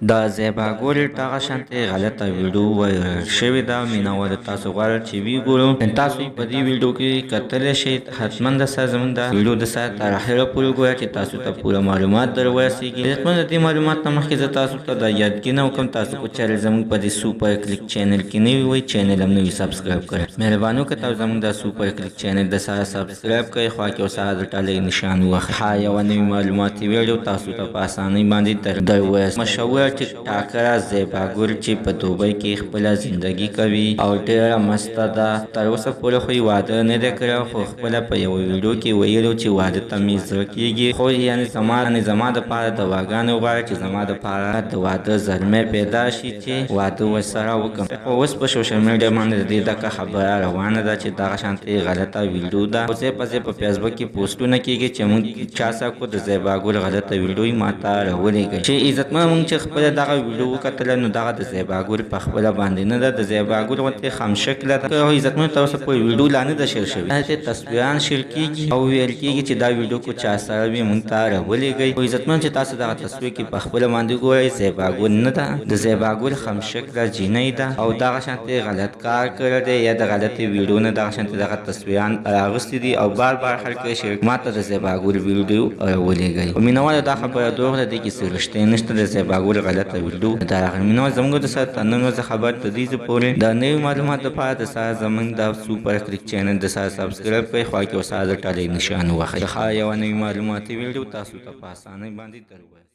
د زیباګور دغه شانتې غلطه ویډیو وایرل شوې ده. مینوال تاسو غواړئ چې وی ګورو. تاسو په دې ویډیو کې کتلی شئ. حتما د سره زموږ د ویډیو د سره تر اخره پورې ګوره چې تاسو ته پوره معلومات در ورسېږي. حتما د دې معلومات نه مخکې زه تاسو ته د یادګي نه وکړم تاسو کو چینل زموږ په دې سوپر کلیک چینل کې نوي وئ چینل هم نوي سبسکرایب کړئ. مهرباني وکړئ تاسو زموږ د سوپر کلیک چینل د سره سبسکرایب کړئ. خوا کې ورسره د ټالۍ نشان ووهئ. ها یوه نوي معلوماتي ویډیو تاسو ته په اسانۍ باندې در ورسېږي. مشهوره ټیک ټاکره زیباګور چې په دوبۍ کې خپله زندګي کوي او ډېره مسته ده. تر اوسه پورې خو یې واده نه دی کړی خو خپله په یوه ویډیو کې ویلو چې واده ته مې زړه کېږي خو یعنې زما دپاره دواګانې غواړي چې زما دپاره د واده زلمی پیدا شي چې واده ورسره وکړم. خو اوس په سوشل میډیا باندې د دې ډکه خبره روانه ده چې دغه شانتې غلطه ویډیو ده او ځای په ځای په فیسبوک کې پوسټونه کېږي چې موږ چا ساکو د زیباګور غلطه ویډیو یې ماته راولېږئ. چې عزتمن موږ چې خپله دغه ویډیو وکتله نو دغه د زیباګور په خپله باندې نه ده. د زیباګور غوندې خمشکله ده. خو عزتمن تر اوسه پورې ویډیو لا نه ده شیر شوې. هلته تصویران شیر کېږي او ویل کېږي چې دا ویډیو کو چا سره وي موږ ته راولېږئ. خو عزتمن چې تاسو دغه تصویر کې په خپله باندې ګورئ زیباګور نه ده. د زیباګور خمشکله جینۍ ده او دغه شانتې غلط کار کړی دی یا د غلطې ویډیو نه دغه شانتې دغه تصویران راغوستي دي او بار بار خلک یې شیر ماته د زیباګور ویډیو راولېږئ. خو مینهوالو دا خبره دروغ ده. دې کې څه رښتیا نشته. د زیباګور غلطه ویډیو دا راغلې. مینهوال زموږ د سره تر نن ورځې خبر تر دې پورې د نوي معلومات لپاره د سره زموږ د سوپر کلیک چینل د سره سبسکرایب کړئ. خوا کې ورسره د ټالۍ نشان ووهئ. ښه یوه نوي معلوماتي ویډیو تاسو ته په اسانۍ باندې در ورسېږي.